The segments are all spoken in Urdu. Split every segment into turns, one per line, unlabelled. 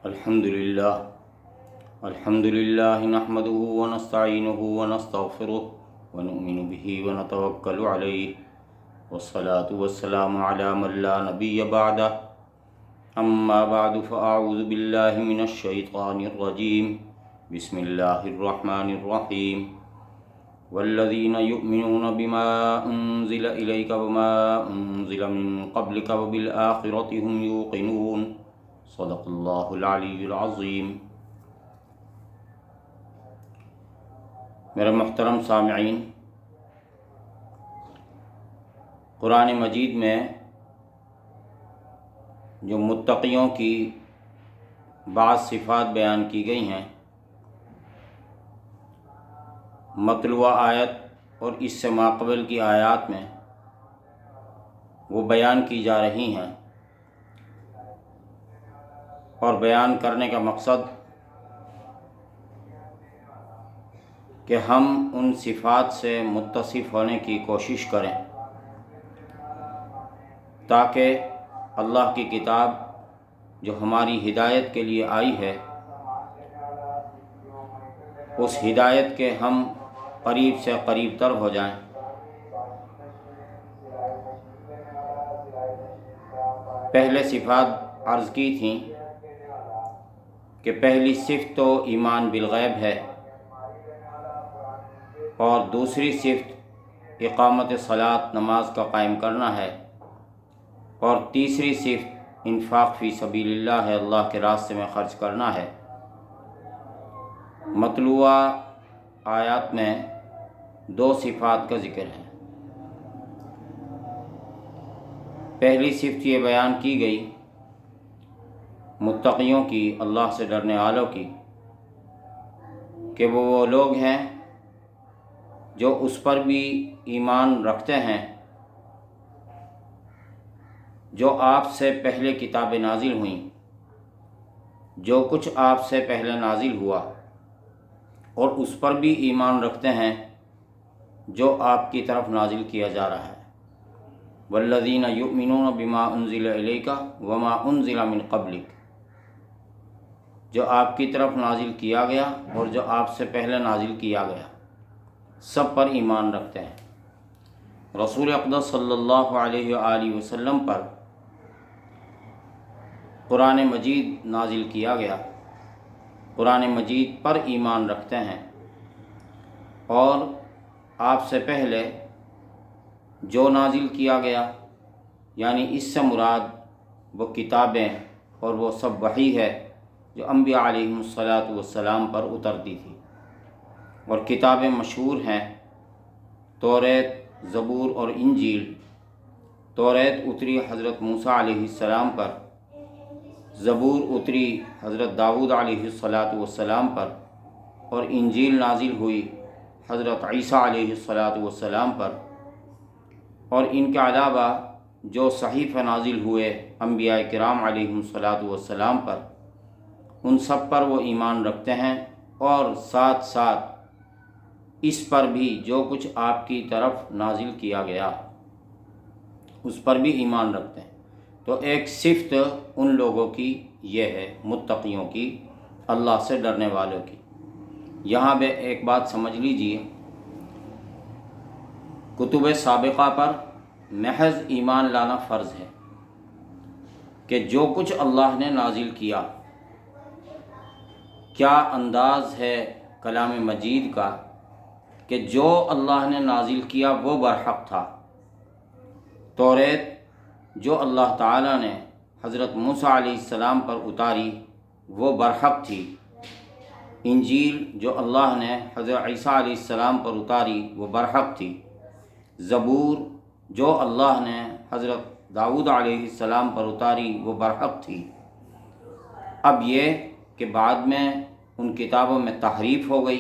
الحمد للہ نحمده ونستعینه ونستغفره ونؤمن به ونتوکل علیہ والصلاة والسلام علی من لا نبی بعدہ اما بعد فاعوذ باللہ من الشیطان الرجیم بسم اللہ الرحمن الرحیم والذین یؤمنون بما انزل الیک وما انزل من قبلک وبالآخرة هم یوقنون صدق اللہ العلی العظیم۔ میرے محترم سامعین، قرآن مجید میں جو متقیوں کی بعض صفات بیان کی گئی ہیں، مطلوعہ آیت اور اس سے ماقبل کی آیات میں وہ بیان کی جا رہی ہیں، اور بیان کرنے کا مقصد کہ ہم ان صفات سے متصف ہونے کی کوشش کریں تاکہ اللہ کی کتاب جو ہماری ہدایت کے لیے آئی ہے، اس ہدایت کے ہم قریب سے قریب تر ہو جائیں۔ پہلے صفات عرض کی تھیں کہ پہلی صفت تو ایمان بالغیب ہے، اور دوسری صفت اقامت صلاۃ، نماز کا قائم کرنا ہے، اور تیسری صفت انفاق فی سبیل اللہ ہے، اللہ کے راستے میں خرچ کرنا ہے۔ مطلوعہ آیات میں دو صفات کا ذکر ہے۔ پہلی صفت یہ بیان کی گئی متقیوں کی، اللہ سے ڈرنے والوں کی، کہ وہ لوگ ہیں جو اس پر بھی ایمان رکھتے ہیں جو آپ سے پہلے کتابیں نازل ہوئیں، جو کچھ آپ سے پہلے نازل ہوا، اور اس پر بھی ایمان رکھتے ہیں جو آپ کی طرف نازل کیا جا رہا ہے۔ والذین یؤمنون بما انزل الیک وما انزل من قبلک، جو آپ کی طرف نازل کیا گیا اور جو آپ سے پہلے نازل کیا گیا، سب پر ایمان رکھتے ہیں۔ رسول اقدس صلی اللہ علیہ وآلہ وسلم پر قرآن مجید نازل کیا گیا، قرآن مجید پر ایمان رکھتے ہیں، اور آپ سے پہلے جو نازل کیا گیا، یعنی اس سے مراد وہ کتابیں اور وہ سب وحی ہے جو انبیاء علیہم الصلاۃ والسلام پر اترتی تھی، اور کتابیں مشہور ہیں توریت، زبور اور انجیل۔ توریت اتری حضرت موسیٰ علیہ السلام پر، زبور اتری حضرت داؤد علیہ الصلاۃ والسلام پر، اور انجیل نازل ہوئی حضرت عیسیٰ علیہ الصلاۃ والسلام پر، اور ان کے علاوہ جو صحیفے نازل ہوئے انبیاء کرام علیہم الصلاۃ والسلام پر، ان سب پر وہ ایمان رکھتے ہیں، اور ساتھ ساتھ اس پر بھی جو کچھ آپ کی طرف نازل کیا گیا اس پر بھی ایمان رکھتے ہیں۔ تو ایک صفت ان لوگوں کی یہ ہے، متقیوں کی، اللہ سے ڈرنے والوں کی۔ یہاں پہ ایک بات سمجھ لیجئے، کتب سابقہ پر محض ایمان لانا فرض ہے کہ جو کچھ اللہ نے نازل کیا، کیا انداز ہے کلام مجید کا کہ جو اللہ نے نازل کیا وہ برحق تھا۔ توریت جو اللہ تعالیٰ نے حضرت موسیٰ علیہ السلام پر اتاری وہ برحق تھی، انجیل جو اللہ نے حضرت عیسیٰ علیہ السلام پر اتاری وہ برحق تھی، زبور جو اللہ نے حضرت داؤد علیہ السلام پر اتاری وہ برحق تھی۔ اب یہ کہ بعد میں ان کتابوں میں تحریف ہو گئی،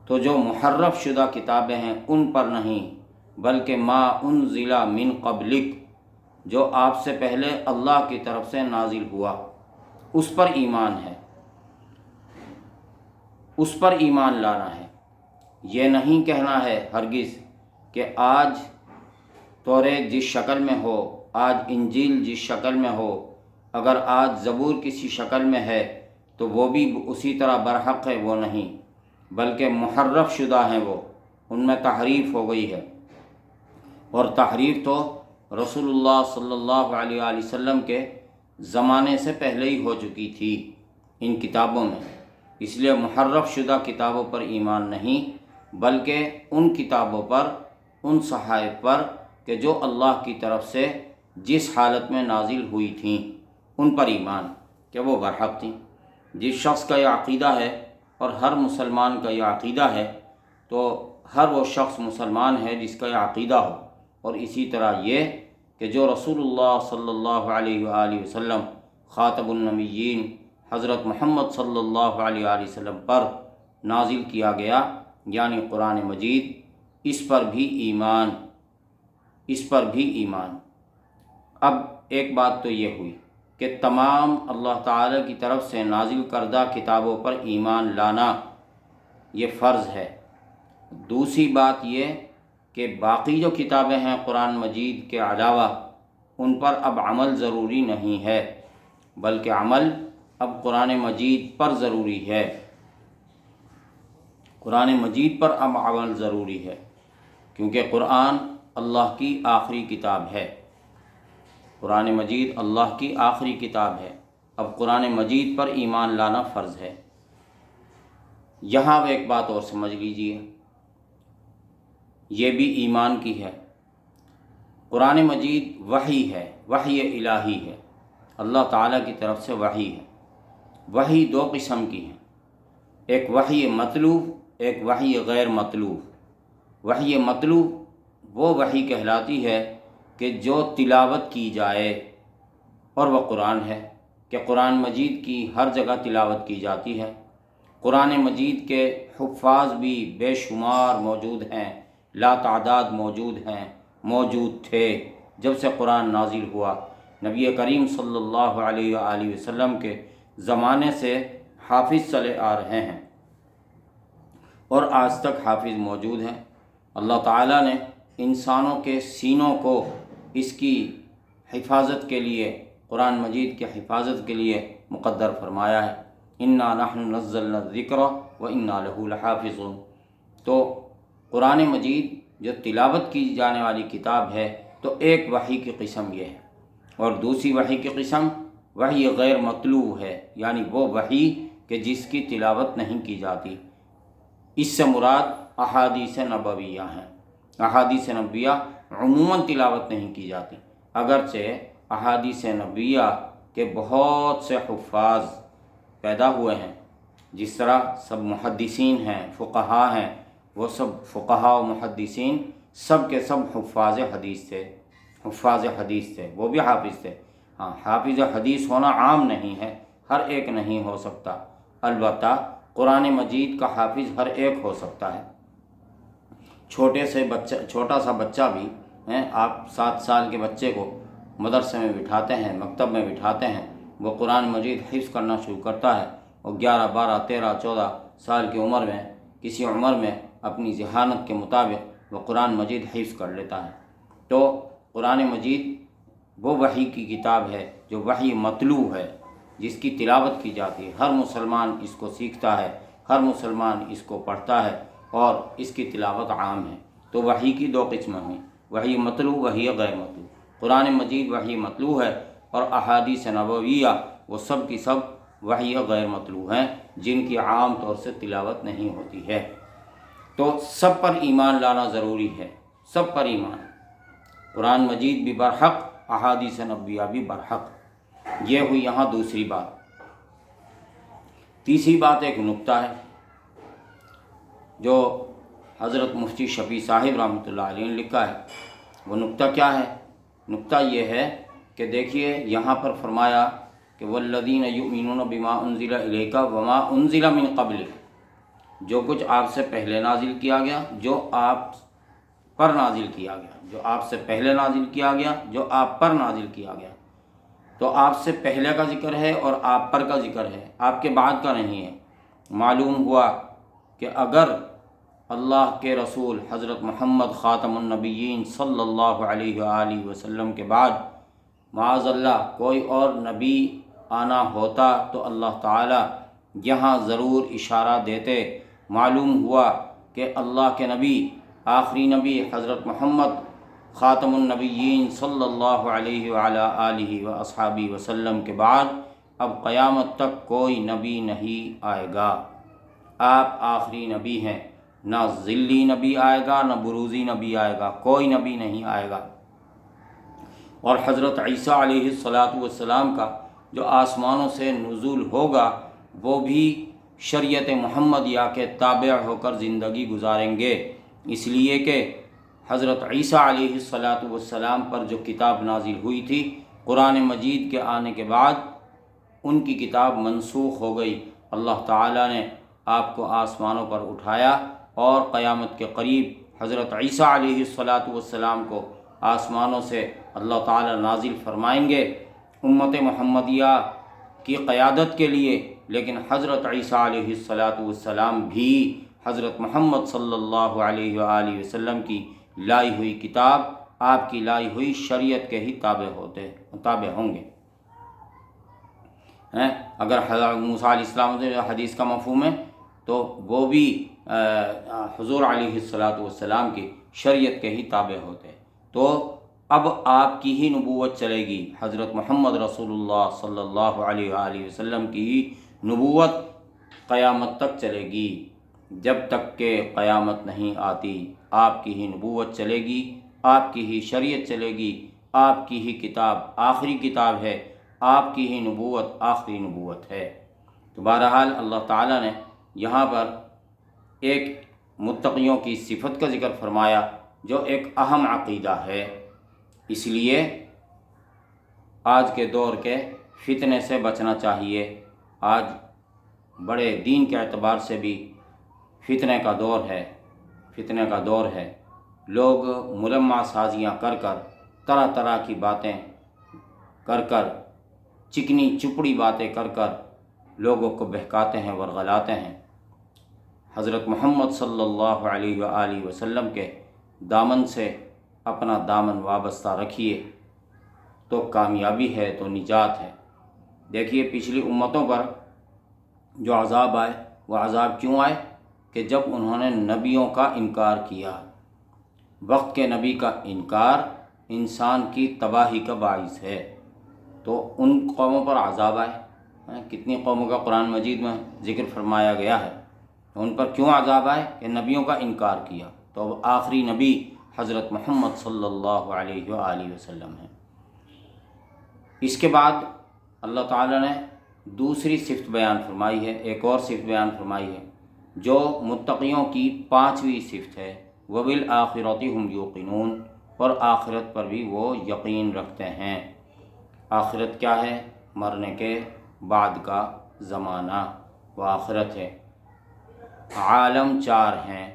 تو جو محرف شدہ کتابیں ہیں ان پر نہیں، بلکہ ما انزل من قبلک، جو آپ سے پہلے اللہ کی طرف سے نازل ہوا، اس پر ایمان ہے، اس پر ایمان لانا ہے۔ یہ نہیں کہنا ہے ہرگز کہ آج توریت جس شکل میں ہو، آج انجیل جس شکل میں ہو، اگر آج زبور کسی شکل میں ہے تو وہ بھی اسی طرح برحق ہے، وہ نہیں، بلکہ محرف شدہ ہیں، وہ ان میں تحریف ہو گئی ہے، اور تحریف تو رسول اللہ صلی اللہ علیہ وآلہ وسلم کے زمانے سے پہلے ہی ہو چکی تھی ان کتابوں میں۔ اس لیے محرف شدہ کتابوں پر ایمان نہیں، بلکہ ان کتابوں پر، ان صحائف پر کہ جو اللہ کی طرف سے جس حالت میں نازل ہوئی تھیں ان پر ایمان، کہ وہ برحق تھیں۔ جس شخص کا یہ عقیدہ ہے اور ہر مسلمان کا یہ عقیدہ ہے تو ہر وہ شخص مسلمان ہے جس کا یہ عقیدہ ہو، اور اسی طرح یہ کہ جو رسول اللہ صلی اللہ علیہ وآلہ وسلم خاتم النبیین حضرت محمد صلی اللہ علیہ وآلہ وسلم پر نازل کیا گیا یعنی قرآن مجید، اس پر بھی ایمان، اس پر بھی ایمان۔ اب ایک بات تو یہ ہوئی کہ تمام اللہ تعالیٰ کی طرف سے نازل کردہ کتابوں پر ایمان لانا یہ فرض ہے۔ دوسری بات یہ کہ باقی جو کتابیں ہیں قرآن مجید کے علاوہ، ان پر اب عمل ضروری نہیں ہے، بلکہ عمل اب قرآن مجید پر ضروری ہے، قرآن مجید پر اب عمل ضروری ہے، کیونکہ قرآن اللہ کی آخری کتاب ہے، قرآن مجید اللہ کی آخری کتاب ہے۔ اب قرآن مجید پر ایمان لانا فرض ہے۔ یہاں ایک بات اور سمجھ لیجئے، یہ بھی ایمان کی ہے۔ قرآن مجید وحی ہے، وحی الہی ہے، اللہ تعالیٰ کی طرف سے وحی ہے۔ وحی دو قسم کی ہیں، ایک وحی مطلوب، ایک وحی غیر مطلوب۔ وحی مطلوب وہ وحی کہلاتی ہے کہ جو تلاوت کی جائے، اور وہ قرآن ہے کہ قرآن مجید کی ہر جگہ تلاوت کی جاتی ہے۔ قرآن مجید کے حفاظ بھی بے شمار موجود ہیں، لا تعداد موجود ہیں، موجود تھے جب سے قرآن نازل ہوا۔ نبی کریم صلی اللہ علیہ وآلہ وسلم کے زمانے سے حافظ چلے آ رہے ہیں اور آج تک حافظ موجود ہیں۔ اللہ تعالیٰ نے انسانوں کے سینوں کو اس کی حفاظت کے لیے، قرآن مجید کی حفاظت کے لیے مقدر فرمایا ہے۔ انا نحن نزلنا الذکر وانا لہ لحافظون۔ تو قرآن مجید جو تلاوت کی جانے والی کتاب ہے تو ایک وحی کی قسم یہ ہے، اور دوسری وحی کی قسم وحی غیر مطلوب ہے، یعنی وہ وحی کہ جس کی تلاوت نہیں کی جاتی۔ اس سے مراد احادیث نبویہ ہیں۔ احادیث نبویہ عموماً تلاوت نہیں کی جاتی، اگرچہ احادیث نبویہ کے بہت سے حفاظ پیدا ہوئے ہیں، جس طرح سب محدثین ہیں، فقہا ہیں، وہ سب فقہا و محدثین سب کے سب حفاظ حدیث تھے، حفاظ حدیث تھے، وہ بھی حافظ تھے۔ ہاں، حافظ حدیث ہونا عام نہیں ہے، ہر ایک نہیں ہو سکتا، البتہ قرآن مجید کا حافظ ہر ایک ہو سکتا ہے۔ چھوٹا سا بچہ بھی ہیں، آپ 7 سال کے بچے کو مدرسے میں بٹھاتے ہیں، مکتب میں بٹھاتے ہیں، وہ قرآن مجید حفظ کرنا شروع کرتا ہے، اور 11 12 13 14 سال کی عمر میں، کسی عمر میں اپنی ذہانت کے مطابق وہ قرآن مجید حفظ کر لیتا ہے۔ تو قرآن مجید وہ وحی کی کتاب ہے جو وحی مطلوع ہے، جس کی تلاوت کی جاتی ہے، ہر مسلمان اس کو سیکھتا ہے، ہر مسلمان اس کو پڑھتا ہے، اور اس کی تلاوت عام ہے۔ تو وحی کی دو قسمیں ہیں، وحی مطلوع، وحی غیر مطلوع۔ قرآن مجید وحی مطلوع ہے، اور احادیث نبویہ وہ سب کی سب وحی غیر مطلوع ہیں، جن کی عام طور سے تلاوت نہیں ہوتی ہے۔ تو سب پر ایمان لانا ضروری ہے، سب پر ایمان۔ قرآن مجید بھی برحق، احادیث نبویہ بھی برحق۔ یہ ہوئی یہاں دوسری بات۔ تیسری بات ایک نکتہ ہے جو حضرت مفتی شفیع صاحب رحمۃ اللہ علیہ نے لکھا ہے۔ وہ نکتہ کیا ہے؟ نکتہ یہ ہے کہ دیکھیے یہاں پر فرمایا کہ والذین یؤمنون بما انزل الیک وما انزل من قبلک، جو کچھ آپ سے پہلے نازل کیا گیا، جو آپ پر نازل کیا گیا، جو آپ سے پہلے نازل کیا گیا، جو آپ پر نازل کیا گیا۔ تو آپ سے پہلے کا ذکر ہے اور آپ پر کا ذکر ہے، آپ کے بعد کا نہیں ہے۔ معلوم ہوا کہ اگر اللہ کے رسول حضرت محمد خاتم النبیین صلی اللہ علیہ وآلہ وسلم کے بعد معاذ اللہ کوئی اور نبی آنا ہوتا تو اللہ تعالیٰ یہاں ضرور اشارہ دیتے۔ معلوم ہوا کہ اللہ کے نبی، آخری نبی حضرت محمد خاتم النبیین صلی اللہ علیہ وعلی آلہ و اصحابہ وسلم کے بعد اب قیامت تک کوئی نبی نہیں آئے گا۔ آپ آخری نبی ہیں، نہ ذلی نبی آئے گا نہ بروزی نبی آئے گا، کوئی نبی نہیں آئے گا۔ اور حضرت عیسیٰ علیہ السلام کا جو آسمانوں سے نزول ہوگا وہ بھی شریعت محمدیہ کے تابع ہو کر زندگی گزاریں گے، اس لیے کہ حضرت عیسیٰ علیہ السلام پر جو کتاب نازل ہوئی تھی قرآن مجید کے آنے کے بعد ان کی کتاب منسوخ ہو گئی۔ اللہ تعالیٰ نے آپ کو آسمانوں پر اٹھایا اور قیامت کے قریب حضرت عیسیٰ علیہ السلام کو آسمانوں سے اللہ تعالیٰ نازل فرمائیں گے امت محمدیہ کی قیادت کے لیے، لیکن حضرت عیسیٰ علیہ السلام بھی حضرت محمد صلی اللہ علیہ وآلہ وسلم کی لائی ہوئی کتاب، آپ کی لائی ہوئی شریعت کے ہی تابع ہوں گے۔ اگر حضرت موسیٰ علیہ السلام سے حدیث کا مفہوم ہے تو وہ بھی حضور علیہ السلام کی شریعت کے ہی تابع ہوتے۔ تو اب آپ کی ہی نبوت چلے گی، حضرت محمد رسول اللہ صلی اللہ علیہ وآلہ وسلم کی ہی نبوت قیامت تک چلے گی۔ جب تک کہ قیامت نہیں آتی آپ کی ہی نبوت چلے گی، آپ کی ہی شریعت چلے گی، آپ کی ہی کتاب آخری کتاب ہے، آپ کی ہی نبوت آخری نبوت ہے۔ تو بہرحال اللہ تعالیٰ نے یہاں پر ایک متقیوں کی صفت کا ذکر فرمایا جو ایک اہم عقیدہ ہے، اس لیے آج کے دور کے فتنے سے بچنا چاہیے۔ آج بڑے دین کے اعتبار سے بھی فتنے کا دور ہے، لوگ ملمع سازیاں کر کر، طرح طرح کی باتیں کر کر، چکنی چپڑی باتیں کر کر لوگوں کو بہکاتے ہیں، ورغلاتے ہیں۔ حضرت محمد صلی اللہ علیہ وآلہ وسلم کے دامن سے اپنا دامن وابستہ رکھیے تو کامیابی ہے، تو نجات ہے۔ دیکھیے پچھلی امتوں پر جو عذاب آئے وہ عذاب کیوں آئے؟ کہ جب انہوں نے نبیوں کا انکار کیا۔ وقت کے نبی کا انکار انسان کی تباہی کا باعث ہے، تو ان قوموں پر عذاب آئے۔ کتنی قوموں کا قرآن مجید میں ذکر فرمایا گیا ہے، ان پر کیوں عذاب آئے؟ کہ نبیوں کا انکار کیا۔ تو اب آخری نبی حضرت محمد صلی اللہ علیہ وآلہ وسلم ہیں۔ اس کے بعد اللہ تعالیٰ نے دوسری صفت بیان فرمائی ہے، ایک اور صفت بیان فرمائی ہے جو متقیوں کی 5ویں صفت ہے، وَبِالْآخِرَةِ هُمْ يُوقِنُونَ، اور آخرت پر بھی وہ یقین رکھتے ہیں۔ آخرت کیا ہے؟ مرنے کے بعد کا زمانہ وہ آخرت ہے۔ عالم 4 ہیں۔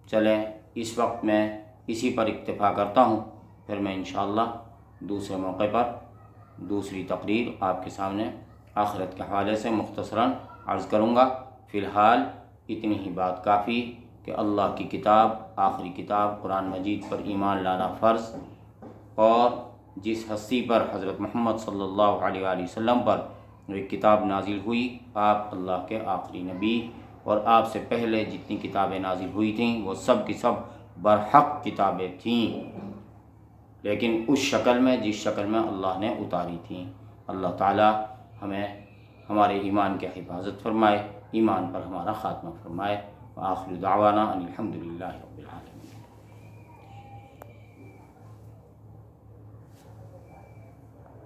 چلیں اس وقت میں اسی پر اکتفا کرتا ہوں، پھر میں انشاءاللہ دوسرے موقع پر دوسری تقریر آپ کے سامنے آخرت کے حوالے سے مختصراً عرض کروں گا۔ فی الحال اتنی ہی بات کافی کہ اللہ کی کتاب، آخری کتاب قرآن مجید پر ایمان لانا فرض، اور جس ہستی پر حضرت محمد صلی اللہ علیہ وآلہ وسلم پر ایک کتاب نازل ہوئی، آپ اللہ کے آخری نبی، اور آپ سے پہلے جتنی کتابیں نازل ہوئی تھیں وہ سب کی سب برحق کتابیں تھیں، لیکن اس شکل میں جس شکل میں اللہ نے اتاری تھیں۔ اللہ تعالی ہمیں ہمارے ایمان کی حفاظت فرمائے، ایمان پر ہمارا خاتمہ فرمائے۔ وآخر دعوانا ان الحمد للہ رب العالمین۔